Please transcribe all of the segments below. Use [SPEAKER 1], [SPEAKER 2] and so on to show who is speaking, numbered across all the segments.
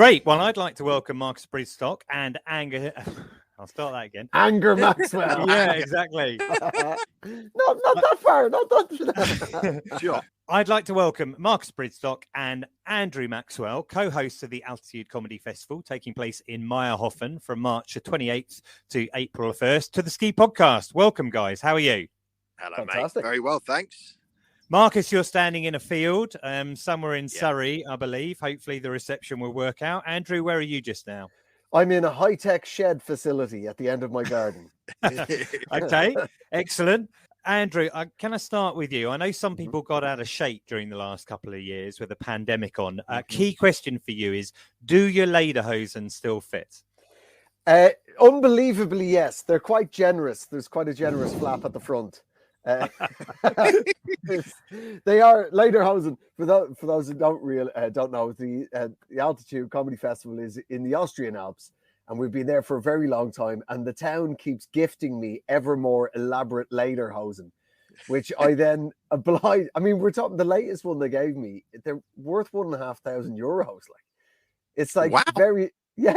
[SPEAKER 1] Great. Well, I'd like to welcome Marcus Brigstocke and Anger. I'll start that again.
[SPEAKER 2] Anger Maxwell.
[SPEAKER 1] Yeah, exactly.
[SPEAKER 2] Not that far. Not that.
[SPEAKER 3] Sure.
[SPEAKER 1] I'd like to welcome Marcus Brigstocke and Andrew Maxwell, co-hosts of the Altitude Comedy Festival, taking place in Meyerhofen from March the 28th to April 1st, to the Ski Podcast. Welcome, guys. How are you?
[SPEAKER 3] Hello,
[SPEAKER 2] Fantastic.
[SPEAKER 3] mate. Very well, thanks.
[SPEAKER 1] Marcus, you're standing in a field somewhere in Surrey, I believe. Hopefully the reception will work out. Andrew, where are you just now?
[SPEAKER 2] I'm in a high-tech shed facility at the end of my garden.
[SPEAKER 1] Okay, excellent. Andrew, can I start with you? I know some people got out of shape during the last couple of years with the pandemic on. Key question for you is, do your lederhosen still fit?
[SPEAKER 2] Unbelievably, yes. They're quite generous. There's quite a generous flap at the front. They are lederhosen. For those who don't know, the Altitude Comedy Festival is in the Austrian Alps, and we've been there for a very long time. And the town keeps gifting me ever more elaborate lederhosen, which I then oblige. I mean, we're talking the latest one they gave me. They're worth €1,500. Like, it's like
[SPEAKER 3] wow.
[SPEAKER 2] very. Yeah.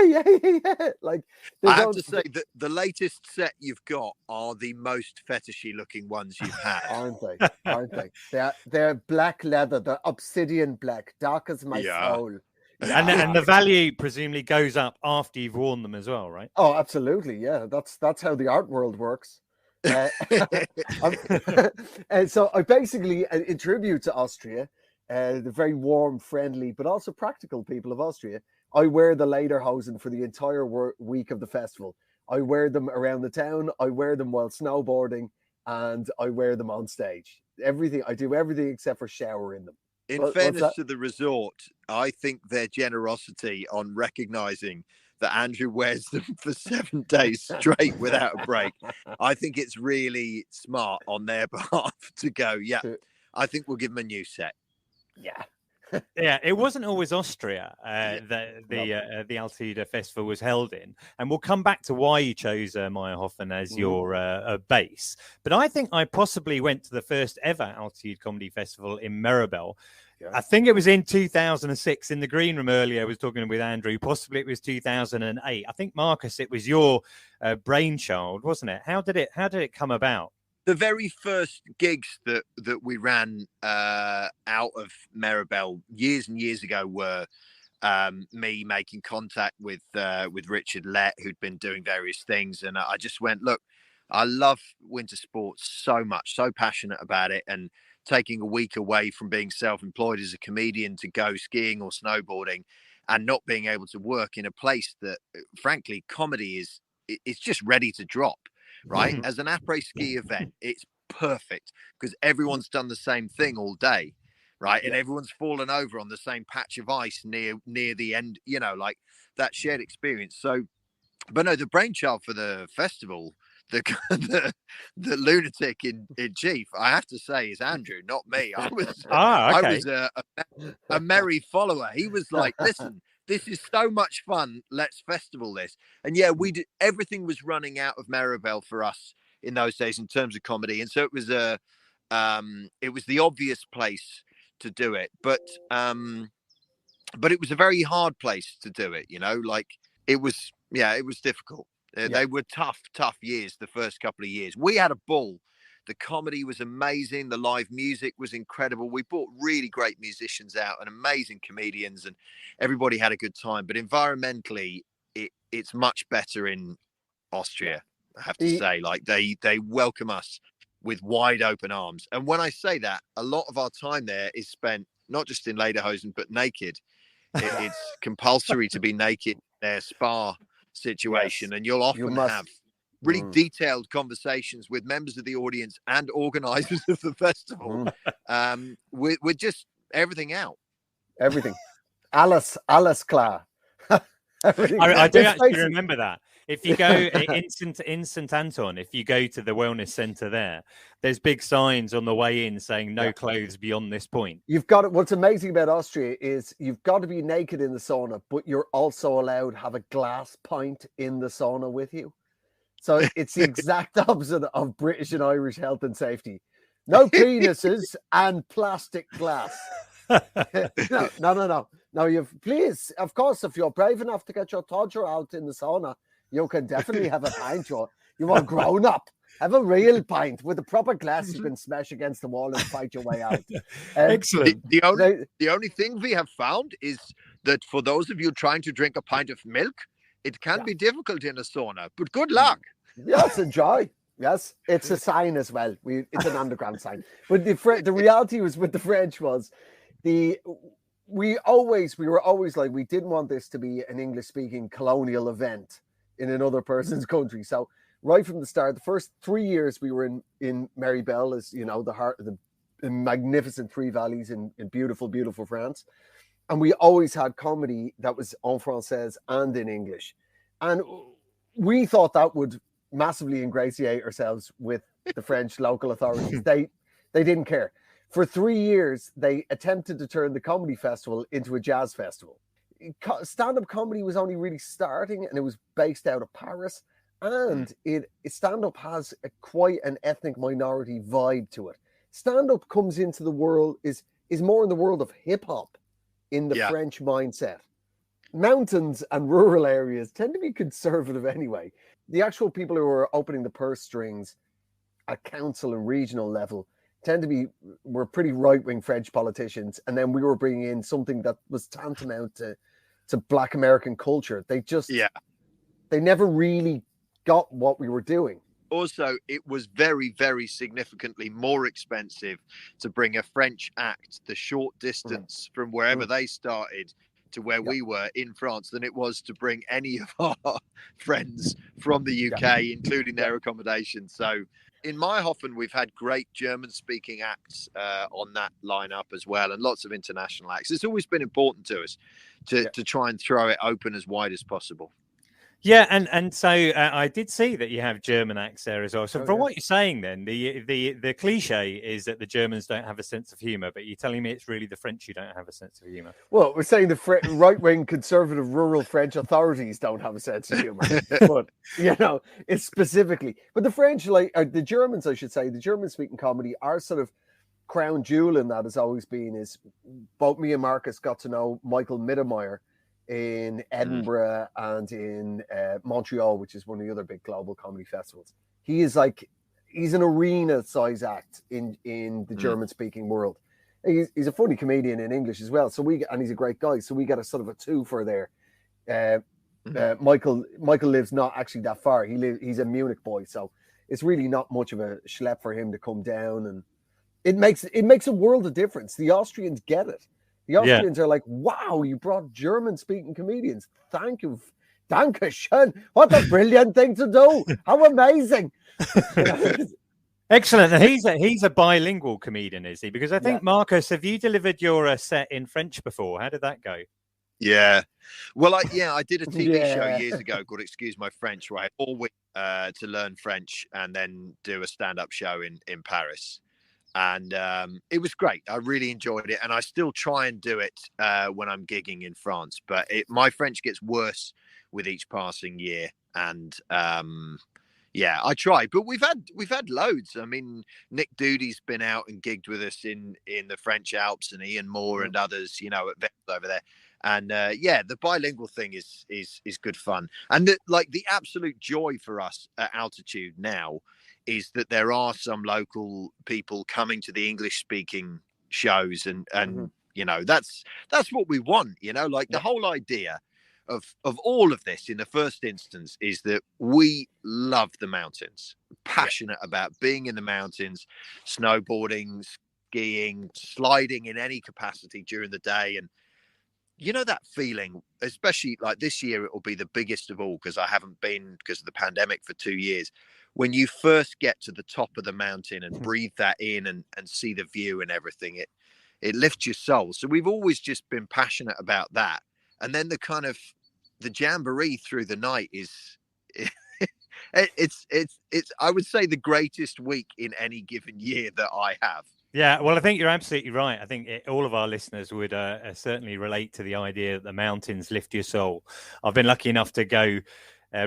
[SPEAKER 2] Like,
[SPEAKER 3] I have to say that the latest set you've got are the most fetishy looking ones you've had.
[SPEAKER 2] Aren't they? They're black leather. They're obsidian black, dark as my soul.
[SPEAKER 1] And the value presumably goes up after you've worn them as well, right?
[SPEAKER 2] Oh, absolutely. Yeah, that's how the art world works. And so I basically, in tribute to Austria, the very warm, friendly, but also practical people of Austria, I wear the lederhosen for the entire week of the festival. I wear them around the town. I wear them while snowboarding, and I wear them on stage. I do everything except for shower in them.
[SPEAKER 3] In fairness to the resort, I think their generosity on recognizing that Andrew wears them for 7 days straight without a break, I think it's really smart on their behalf to go, I think we'll give them a new set.
[SPEAKER 2] Yeah.
[SPEAKER 1] Yeah, it wasn't always Austria that the Altitude Festival was held in, and we'll come back to why you chose Meyerhofen as your base. But I think I possibly went to the first ever Altitude Comedy Festival in Meribel. Yeah. I think it was in 2006 in the green room earlier. I was talking with Andrew. Possibly it was 2008. I think, Marcus, it was your brainchild, wasn't it? How did it come about?
[SPEAKER 3] The very first gigs that we ran out of Meribel years and years ago were me making contact with Richard Lett, who'd been doing various things, and I just went, look, I love winter sports so much, so passionate about it, and taking a week away from being self-employed as a comedian to go skiing or snowboarding, and not being able to work in a place that, frankly, comedy is just ready to drop. Right, as an après-ski event, it's perfect because everyone's done the same thing all day, right? And everyone's fallen over on the same patch of ice near the end, like that shared experience. So, but no, the brainchild for the festival, the lunatic in chief, I have to say, is Andrew, not me. I was a merry follower. He was like, listen, this is so much fun. Let's festival this. And yeah, everything was running out of Meribel for us in those days in terms of comedy. And so it was the obvious place to do it. But it was a very hard place to do it, like it was difficult. They were tough years, the first couple of years. We had a ball. The comedy was amazing. The live music was incredible. We brought really great musicians out and amazing comedians, and everybody had a good time. But environmentally, it's much better in Austria, I have to say. Like they welcome us with wide open arms. And when I say that, a lot of our time there is spent not just in lederhosen, but naked. It's compulsory to be naked in their spa situation. Yes, and you'll often have really detailed conversations with members of the audience and organizers of the festival with just everything out.
[SPEAKER 2] Everything. Alles klar.
[SPEAKER 1] I do actually remember that. If you go in St Anton, if you go to the wellness centre there's big signs on the way in saying no clothes beyond this point.
[SPEAKER 2] You've got it. What's amazing about Austria is you've got to be naked in the sauna, but you're also allowed to have a glass pint in the sauna with you. So it's the exact opposite of British and Irish health and safety. No penises and plastic glass. No. Now, please, of course, if you're brave enough to get your toddler out in the sauna, you can definitely have a pint. You are grown up. Have a real pint with a proper glass you can smash against the wall and fight your way out.
[SPEAKER 1] Excellent.
[SPEAKER 3] The only thing we have found is that for those of you trying to drink a pint of milk, it can be difficult in a sauna, but good luck.
[SPEAKER 2] Yes, enjoy. Yes, it's a sign as well. It's an underground sign. But the reality was with the French was we were always like, we didn't want this to be an English-speaking colonial event in another person's country. So right from the start, the first 3 years we were in Meribel, as you know, the heart of the magnificent Three Valleys in beautiful, beautiful France. And we always had comedy that was en français and in English. And we thought that would massively ingratiate ourselves with the French local authorities. They didn't care. For 3 years, they attempted to turn the comedy festival into a jazz festival. Stand-up comedy was only really starting, and it was based out of Paris. And stand-up has quite an ethnic minority vibe to it. Stand-up comes into the world, is more in the world of hip-hop in the French mindset. Mountains and rural areas tend to be conservative anyway. The actual people who are opening the purse strings at council and regional level were pretty right-wing French politicians. And then we were bringing in something that was tantamount to Black American culture. They never really got what we were doing.
[SPEAKER 3] Also, it was very, very significantly more expensive to bring a French act the short distance from wherever they started to where we were in France than it was to bring any of our friends from the UK, including their accommodation. So in Meyerhofen, we've had great German-speaking acts on that lineup as well, and lots of international acts. It's always been important to us to try and throw it open as wide as possible.
[SPEAKER 1] Yeah, and so I did see that you have German acts there as well. So from what you're saying, then the cliche is that the Germans don't have a sense of humour, but you're telling me it's really the French who don't have a sense of humour.
[SPEAKER 2] Well, we're saying the right-wing conservative rural French authorities don't have a sense of humour, but it's specifically. But the French, like the Germans, I should say, the German-speaking comedy, our sort of crown jewel in that has always been is both me and Marcus got to know Michael Mittermeier in Edinburgh and in Montreal, which is one of the other big global comedy festivals. He's an arena size act in the German speaking world. He's a funny comedian in English as well. And he's a great guy. So we get a sort of a two for there. Michael lives not actually that far. He's a Munich boy. So it's really not much of a schlep for him to come down. And it makes a world of difference. The Austrians get it. The Austrians are like, wow, you brought German-speaking comedians. Thank you. Dankeschön. What a brilliant thing to do. How amazing.
[SPEAKER 1] Excellent. And he's a bilingual comedian, is he? Because I think, Marcus, have you delivered your set in French before? How did that go?
[SPEAKER 3] Yeah. Well, I did a TV show years ago called Excuse My French, where I always to learn French and then do a stand-up show in Paris. And it was great. I really enjoyed it. And I still try and do it when I'm gigging in France. But my French gets worse with each passing year. And I try. But we've had loads. I mean, Nick Doody's been out and gigged with us in the French Alps, and Iain Moore and others, at Vets over there. And the bilingual thing is good fun. And the absolute joy for us at altitude now is that there are some local people coming to the English speaking shows and that's what we want, the whole idea of all of this in the first instance is that we love the mountains, passionate about being in the mountains, snowboarding, skiing, sliding in any capacity during the day. And that feeling, especially like this year, it will be the biggest of all because I haven't been because of the pandemic for 2 years. When you first get to the top of the mountain and breathe that in and see the view and everything, it lifts your soul. So we've always just been passionate about that. And then the jamboree through the night is it's I would say the greatest week in any given year that I have.
[SPEAKER 1] Yeah, well, I think you're absolutely right. I think all of our listeners would certainly relate to the idea that the mountains lift your soul. I've been lucky enough to go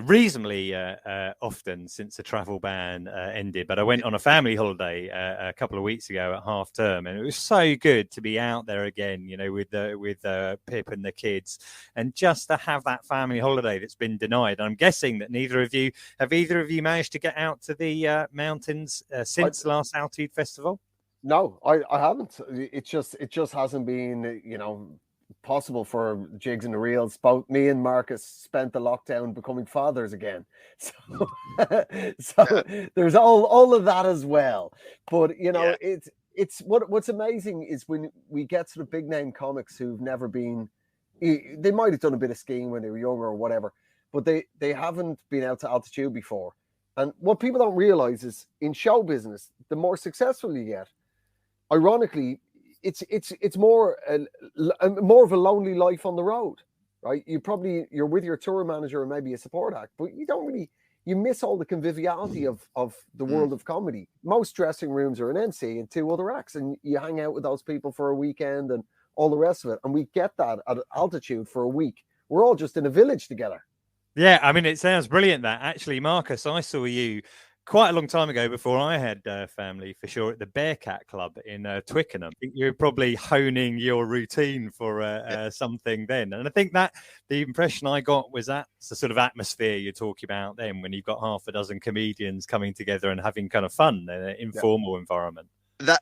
[SPEAKER 1] reasonably often since the travel ban ended. But I went on a family holiday a couple of weeks ago at half term, and it was so good to be out there again, with Pip and the kids, and just to have that family holiday that's been denied. I'm guessing that either of you managed to get out to the mountains since last Altitude Festival?
[SPEAKER 2] No, I haven't. It just hasn't been, possible for jigs and the reels. Both me and Marcus spent the lockdown becoming fathers again, so there's all of that as well. But it's what's amazing is when we get sort of big name comics who've never been, they might have done a bit of skiing when they were younger or whatever, but they haven't been out to altitude before. And what people don't realize is in show business, the more successful you get, ironically, it's more of a lonely life on the road, right? You're with your tour manager or maybe a support act, but you miss all the conviviality of the world of comedy. Most dressing rooms are an MC and 2 other acts, and you hang out with those people for a weekend and all the rest of it. And we get that at altitude for a week. We're all just in a village together.
[SPEAKER 1] Yeah, I mean, it sounds brilliant that. Actually, Marcus, I saw you quite a long time ago before I had family, for sure, at the Bearcat Club in Twickenham. I think you're probably honing your routine for something then. And I think that the impression I got was that's the sort of atmosphere you're talking about then, when you've got half a dozen comedians coming together and having kind of fun in an informal environment.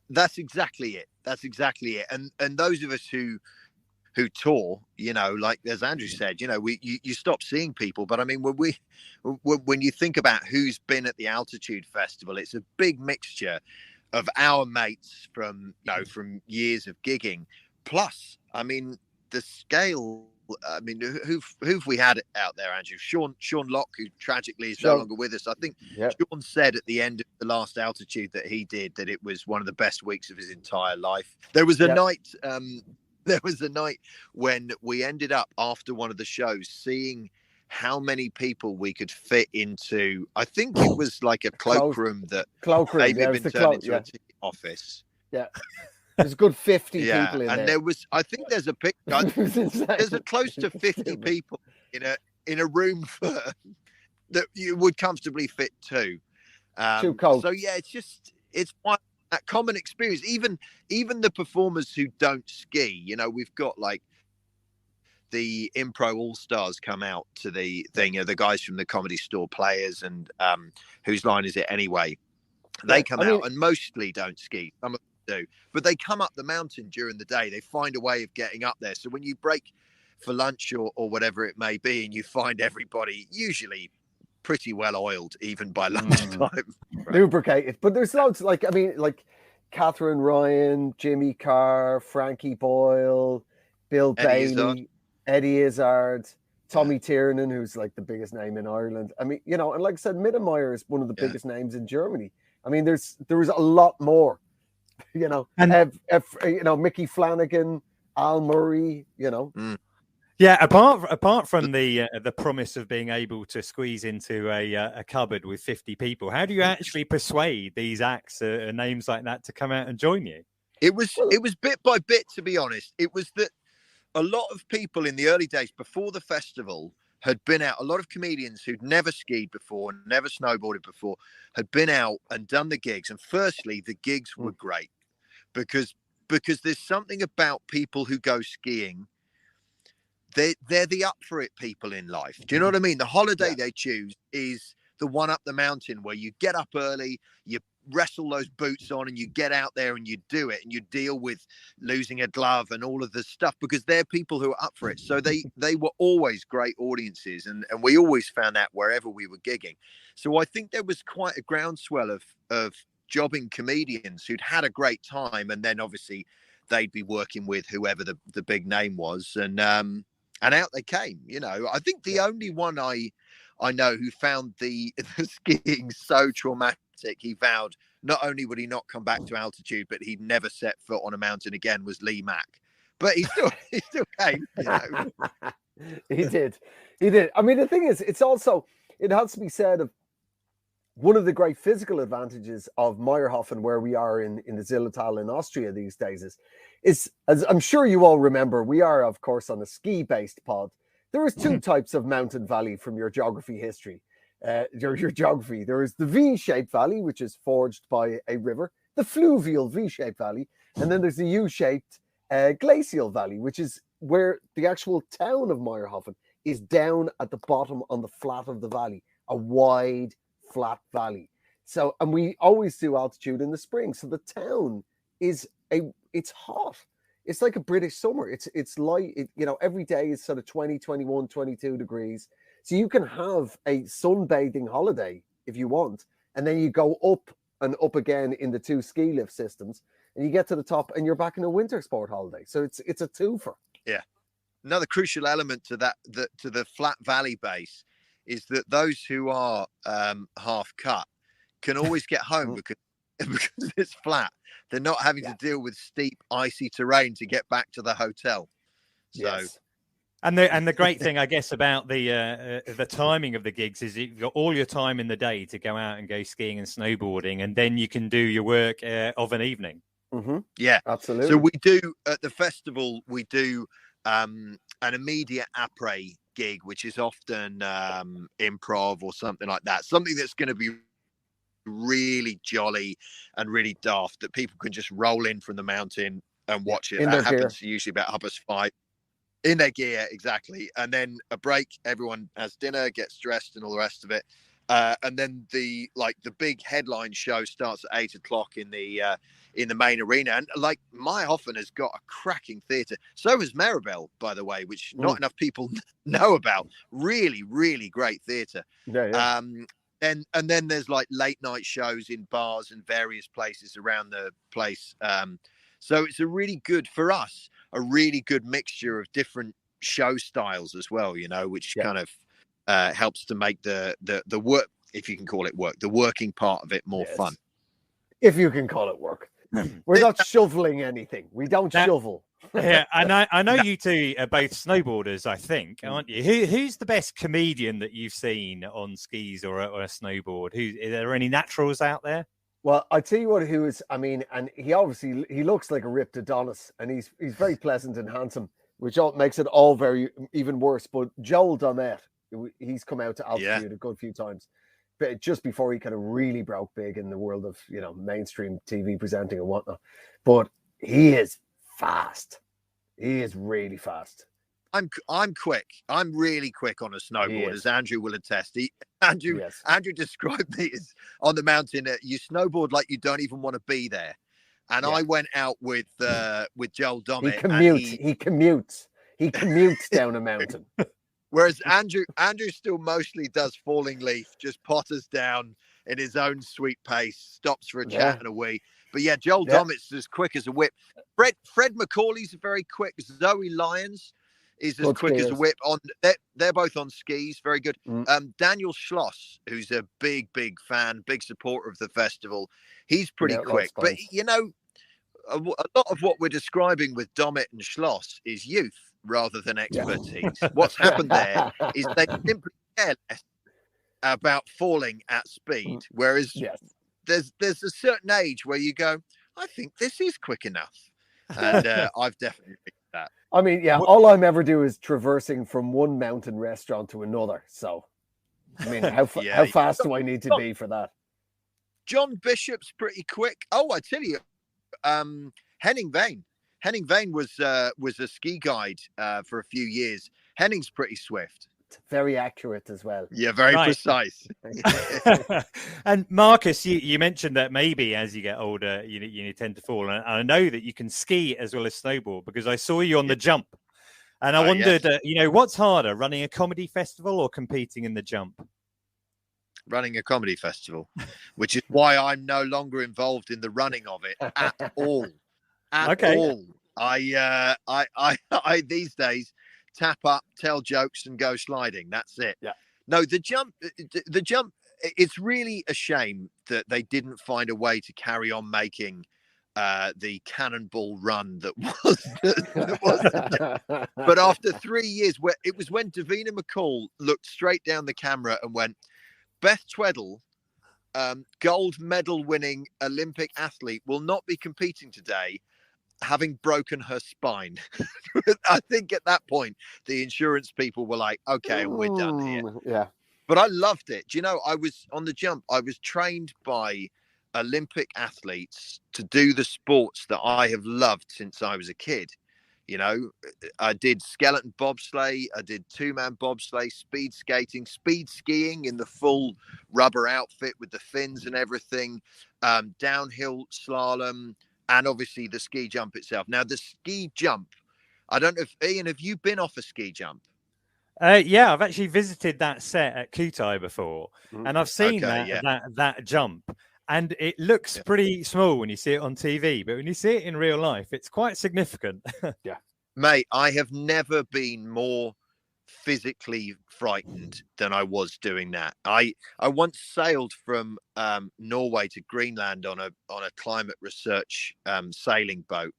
[SPEAKER 3] That's exactly it. That's exactly it. And those of us who tour, like as Andrew said, you stop seeing people. But I mean, when you think about who's been at the Altitude Festival, it's a big mixture of our mates from years of gigging. Plus, I mean, the scale. I mean, who've we had out there, Andrew? Sean Locke, who tragically is no longer with us. I think Sean said at the end of the last Altitude that he did that it was one of the best weeks of his entire life. There was a night. There was a night when we ended up after one of the shows seeing how many people we could fit into. I think it was like a cloakroom that maybe had been turned into a tea office.
[SPEAKER 2] Yeah. There's a good 50 people in there.
[SPEAKER 3] And there was, I think there's a picture. There's a close to 50 people in a room that you would comfortably fit two.
[SPEAKER 2] Too cold.
[SPEAKER 3] So yeah, it's one that common experience. Even the performers who don't ski, we've got like the Impro All Stars come out to the thing. The guys from the Comedy Store Players and Whose Line Is It Anyway? They come out and mostly don't ski. Some of them do, but they come up the mountain during the day. They find a way of getting up there. So when you break for lunch or whatever it may be, and you find everybody usually pretty well oiled even by lunchtime,
[SPEAKER 2] lubricated. But there's loads like Catherine Ryan, Jimmy Carr, Frankie Boyle, Bill Bailey, Eddie Izzard, Tommy Tiernan, who's like the biggest name in Ireland. I mean, and like I said, Mittermeier is one of the biggest names in Germany. I mean, there was a lot more, and Mickey Flanagan, Al Murray,
[SPEAKER 1] Yeah, apart from the promise of being able to squeeze into a cupboard with 50 people, how do you actually persuade these acts, names like that, to come out and join you?
[SPEAKER 3] It was bit by bit, to be honest. It was that a lot of people in the early days before the festival had been out. A lot of comedians who'd never skied before, never snowboarded before, had been out and done the gigs. And firstly, the gigs were great because there's something about people who go skiing. They're the up for it people in life. Do you know what I mean? The holiday they choose is the one up the mountain where you get up early, you wrestle those boots on and you get out there and you do it and you deal with losing a glove and all of this stuff because they're people who are up for it. So they were always great audiences and we always found that wherever we were gigging. So I think there was quite a groundswell of jobbing comedians who'd had a great time, and then obviously they'd be working with whoever the big name was, and out they came. I think the only one I know who found the skiing so traumatic, he vowed not only would he not come back to altitude, but he'd never set foot on a mountain again, was Lee Mack. But he still came.
[SPEAKER 2] He did. I mean, the thing is, it has to be said of one of the great physical advantages of Meyerhofen, where we are in the Zillertal in Austria these days, is, as I'm sure you all remember, we are, of course, on a ski-based pod. There is two types of mountain valley from your geography history. Your geography. There is the V-shaped valley, which is forged by a river, the fluvial V-shaped valley, and then there's the U-shaped glacial valley, which is where the actual town of Meyerhofen is down at the bottom on the flat of the valley, a wide, flat valley. So, and we always do altitude in the spring. So the town it's hot. It's like a British summer. It's light, every day is sort of 20, 21, 22 degrees. So you can have a sunbathing holiday if you want. And then you go up and up again in the two ski lift systems and you get to the top and you're back in a winter sport holiday. So it's a twofer.
[SPEAKER 3] Yeah. Another crucial element to that, to the flat valley base, is that those who are half cut can always get home because it's flat. They're not having to deal with steep, icy terrain to get back to the hotel. So,
[SPEAKER 2] yes.
[SPEAKER 1] And the great thing, I guess, about the timing of the gigs is you've got all your time in the day to go out and go skiing and snowboarding, and then you can do your work of an evening.
[SPEAKER 2] Mm-hmm.
[SPEAKER 3] Yeah,
[SPEAKER 2] absolutely.
[SPEAKER 3] So we do at the festival, we do an immediate après gig, which is often improv or something like that. Something that's going to be really jolly and really daft that people can just roll in from the mountain and watch it. That happens usually about 5:30 in their gear, exactly. And then a break, everyone has dinner, gets dressed and all the rest of it. And then the big headline show starts at 8:00 in the main arena. And like Meyerhofen has got a cracking theatre. So has Meribel, by the way, which not enough people know about. Really, really great theatre.
[SPEAKER 2] Yeah.
[SPEAKER 3] And then there's like late night shows in bars and various places around the place. So it's a really good, for us, a really good mixture of different show styles as well, which kind of helps to make the work, if you can call it work, the working part of it more fun.
[SPEAKER 2] If you can call it work. We're not shoveling anything. We don't shovel.
[SPEAKER 1] Yeah, and I know you two are both snowboarders, I think, aren't you? Who's the best comedian that you've seen on skis or a snowboard? Are there any naturals out there?
[SPEAKER 2] Well, I tell you what, and he looks like a ripped Adonis, and he's very pleasant and handsome, which makes it all very even worse. But Joel Dommett, he's come out to altitude a good few times, but just before he kind of really broke big in the world of mainstream TV presenting and whatnot. But he is fast. He is really fast.
[SPEAKER 3] I'm quick. I'm really quick on a snowboard, as Andrew will attest. Andrew described me as on the mountain. You snowboard like you don't even want to be there. And I went out with Joel Dommett.
[SPEAKER 2] He commutes down a mountain.
[SPEAKER 3] Whereas Andrew still mostly does falling leaf, just potters down in his own sweet pace, stops for a chat and a wee. But Joel Dommett's as quick as a whip. Fred McCauley's very quick. Zoe Lyons is as quick as a whip. They're both on skis, very good. Daniel Schloss, who's a big fan, big supporter of the festival, he's pretty quick. But a lot of what we're describing with Dommett and Schloss is youth rather than expertise. What's happened there is they simply care less about falling at speed, whereas there's a certain age where you go, I think this is quick enough, and I've definitely reached that.
[SPEAKER 2] I mean, all I'm ever do is traversing from one mountain restaurant to another. So, I mean, how fast do I need to be for that?
[SPEAKER 3] John Bishop's pretty quick. Oh, I tell you, Henning Vane. Henning Vane was a ski guide for a few years. Henning's pretty swift.
[SPEAKER 2] Very accurate as well.
[SPEAKER 3] Yeah, very precise.
[SPEAKER 1] And Marcus, you mentioned that maybe as you get older, you tend to fall. And I know that you can ski as well as snowboard because I saw you on the jump. And I wondered, what's harder, running a comedy festival or competing in the jump?
[SPEAKER 3] Running a comedy festival, which is why I'm no longer involved in the running of it at all. At all. I these days tap up, tell jokes, and go sliding. That's it. Yeah. No, the jump. It's really a shame that they didn't find a way to carry on making the cannonball run that was. But after 3 years, when Davina McCall looked straight down the camera and went, Beth Tweddle, gold medal winning Olympic athlete, will not be competing today. having broken her spine. I think at that point, the insurance people were like, okay, we're done here.
[SPEAKER 2] Yeah.
[SPEAKER 3] But I loved it. Do you know, I was on the jump. I was trained by Olympic athletes to do the sports that I have loved since I was a kid. You know, I did skeleton bobsleigh, I did two-man bobsleigh, speed skating, speed skiing in the full rubber outfit with the fins and everything, downhill slalom, and obviously the ski jump itself. Now, the ski jump, I don't know if, Iain, have you been off a ski jump?
[SPEAKER 1] Yeah, I've actually visited that set at Kutai before, and I've seen that jump. And it looks pretty small when you see it on TV, but when you see it in real life, it's quite significant.
[SPEAKER 2] Yeah.
[SPEAKER 3] Mate, I have never been more physically frightened than I was doing that. I once sailed from Norway to Greenland on a climate research sailing boat.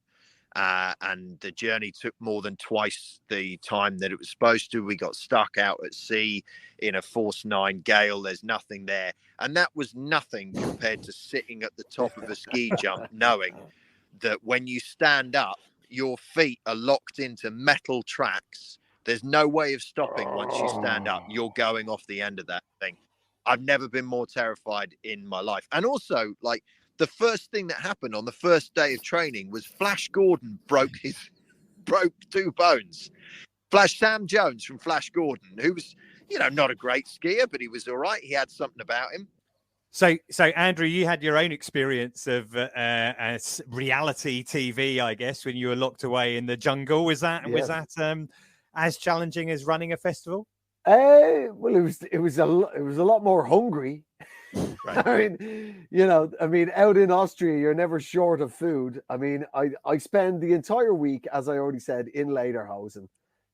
[SPEAKER 3] And the journey took more than twice the time that it was supposed to. We got stuck out at sea in a force 9 gale. There's nothing there. And that was nothing compared to sitting at the top of a ski jump, knowing that when you stand up, your feet are locked into metal tracks. There's no way of stopping once you stand up. You're going off the end of that thing. I've never been more terrified in my life. And also, like, the first thing that happened on the first day of training was Flash Gordon broke 2 bones. Sam Jones from Flash Gordon, who was, you know, not a great skier, but he was all right. He had something about him.
[SPEAKER 1] So Andrew, you had your own experience of reality TV, I guess, when you were locked away in the jungle. Was that as challenging as running a festival?
[SPEAKER 2] Well, it was a lot more hungry. Right. I mean, out in Austria, you're never short of food. I mean, I spend the entire week, as I already said, in lederhosen,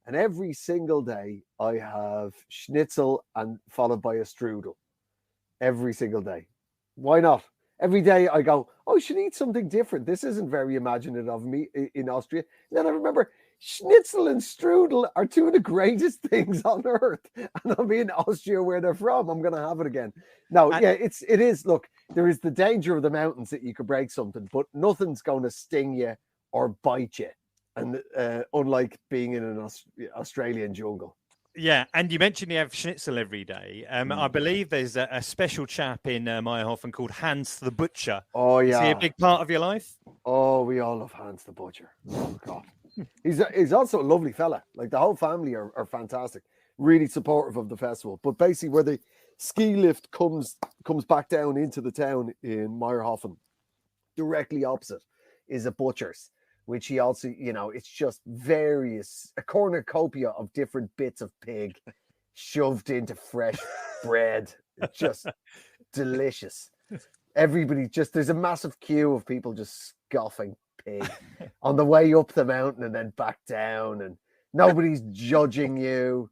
[SPEAKER 2] and every single day I have schnitzel and followed by a strudel. Every single day. Why not? Every day I go, I should eat something different. This isn't very imaginative of me in Austria. And then I remember schnitzel and strudel are 2 of the greatest things on earth. And I'm in Austria where they're from. I'm going to have it again. No, it is. Look, there is the danger of the mountains that you could break something, but nothing's going to sting you or bite you. And unlike being in an Australian jungle.
[SPEAKER 1] Yeah, and you mentioned you have schnitzel every day. I believe there's a special chap in Meyerhofen called Hans the Butcher.
[SPEAKER 2] Oh, yeah.
[SPEAKER 1] Is he a big part of your life?
[SPEAKER 2] Oh, we all love Hans the Butcher. Oh, God. He's also a lovely fella. Like, the whole family are fantastic. Really supportive of the festival. But basically, where the ski lift comes back down into the town in Meyerhofen, directly opposite is a butcher's, which he also, you know, it's just a cornucopia of different bits of pig shoved into fresh bread. It's just delicious. Everybody there's a massive queue of people just scoffing pig on the way up the mountain and then back down, and nobody's judging you.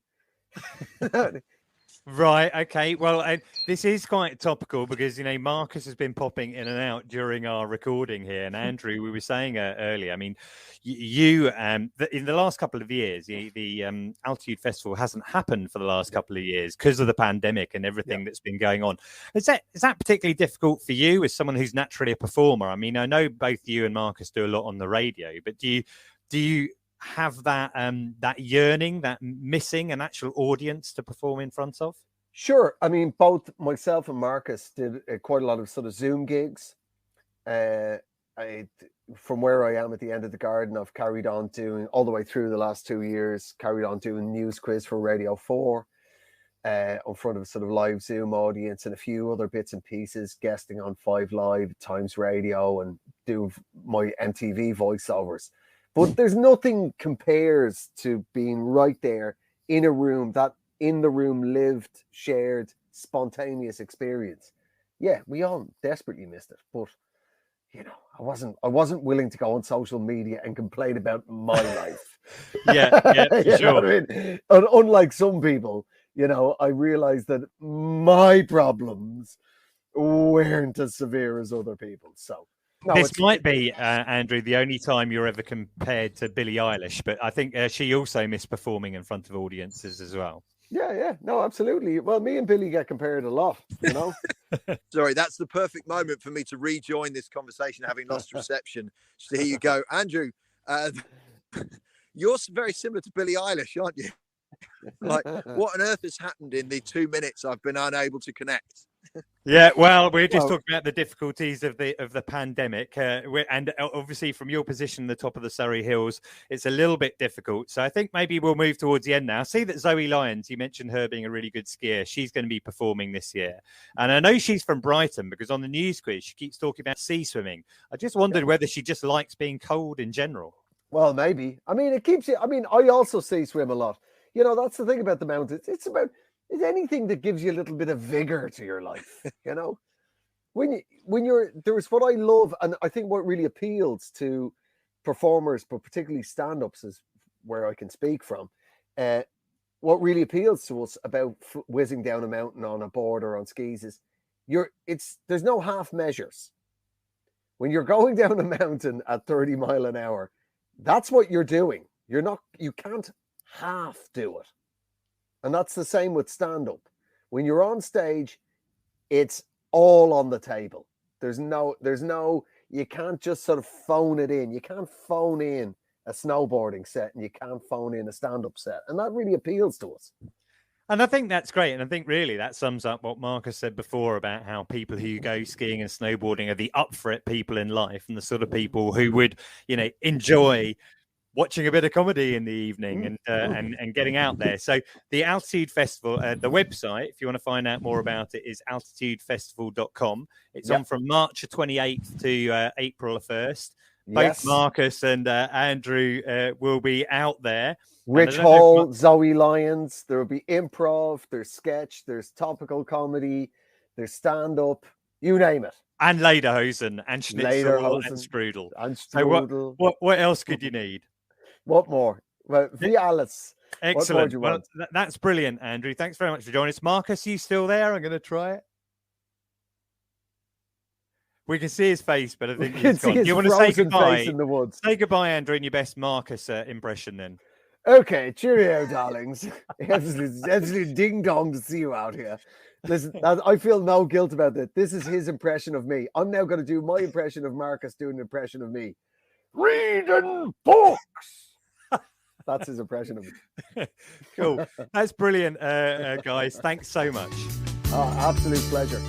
[SPEAKER 1] Right. Okay. Well, this is quite topical because, you know, Marcus has been popping in and out during our recording here. And Andrew, we were saying earlier, I mean, you in the last couple of years, the Altitude Festival hasn't happened for the last couple of years because of the pandemic and everything that's been going on. Is that particularly difficult for you as someone who's naturally a performer? I mean, I know both you and Marcus do a lot on the radio, but do you have that yearning, that missing an actual audience to perform in front of?
[SPEAKER 2] Sure. I mean, both myself and Marcus did quite a lot of sort of Zoom gigs. From where I am at the end of the garden, I've carried on doing all the way through the last 2 years, carried on doing news quiz for Radio 4 in front of a sort of live Zoom audience and a few other bits and pieces, guesting on 5 Live, Times Radio, and doing my MTV voiceovers. But there's nothing compares to being right there in a room, that in the room lived, shared, spontaneous experience. Yeah, we all desperately missed it. But, you know, I wasn't willing to go on social media and complain about my life.
[SPEAKER 1] Yeah,
[SPEAKER 2] you
[SPEAKER 1] sure.
[SPEAKER 2] know what I mean? And unlike some people, you know, I realized that my problems weren't as severe as other people's. So. No,
[SPEAKER 1] this might be, Andrew, the only time you're ever compared to Billie Eilish, but I think she also missed performing in front of audiences as well.
[SPEAKER 2] Yeah. No, absolutely. Well, me and Billy get compared a lot, you know.
[SPEAKER 3] Sorry, that's the perfect moment for me to rejoin this conversation, having lost reception. So here you go, Andrew. You're very similar to Billie Eilish, aren't you? Like, what on earth has happened in the 2 minutes I've been unable to connect?
[SPEAKER 1] Yeah, well, we're just talking about the difficulties of the pandemic, and obviously from your position, the top of the Surrey Hills, it's a little bit difficult. So I think maybe we'll move towards the end now. I see that Zoe Lyons, you mentioned her being a really good skier. She's going to be performing this year, and I know she's from Brighton because on the news quiz she keeps talking about sea swimming. I just wondered whether she just likes being cold in general.
[SPEAKER 2] Well, maybe. I mean, it keeps you. I mean, I also sea swim a lot. You know, that's the thing about the mountains. It's anything that gives you a little bit of vigor to your life. You know, there's what I love, and I think what really appeals to performers, but particularly stand-ups, is where I can speak from. What really appeals to us about whizzing down a mountain on a board or on skis is there's no half measures. When you're going down a mountain at 30 mile an hour, that's what you're doing. You can't half do it. And that's the same with stand-up. When you're on stage, it's all on the table. There's no, you can't just sort of phone it in. You can't phone in a snowboarding set and you can't phone in a stand-up set. And that really appeals to us.
[SPEAKER 1] And I think that's great. And I think really that sums up what Marcus said before about how people who go skiing and snowboarding are the up for it people in life and the sort of people who would, enjoy watching a bit of comedy in the evening and getting out there. So the Altitude Festival, the website, if you want to find out more about it, is altitudefestival.com. It's on from March 28th to April 1st. Both Marcus and Andrew will be out there.
[SPEAKER 2] Rich Hall, Zoe Lyons. There will be improv, there's sketch, there's topical comedy, there's stand-up, you name it.
[SPEAKER 1] And lederhosen and schnitzel and strudel. So what else could you need?
[SPEAKER 2] What more? Well, Vialis.
[SPEAKER 1] Excellent. Well, that's brilliant, Andrew. Thanks very much for joining us. Marcus, are you still there? I'm going to try it. We can see his face, but I think he's gone. Do you want to say goodbye? In the woods. Say goodbye, Andrew, in your best Marcus impression then.
[SPEAKER 2] Okay, cheerio, darlings. absolute ding-dong to see you out here. Listen, I feel no guilt about that. This is his impression of me. I'm now going to do my impression of Marcus doing an impression of me. Reading books. That's his impression of me.
[SPEAKER 1] Cool. That's brilliant, guys. Thanks so much.
[SPEAKER 2] Absolute pleasure.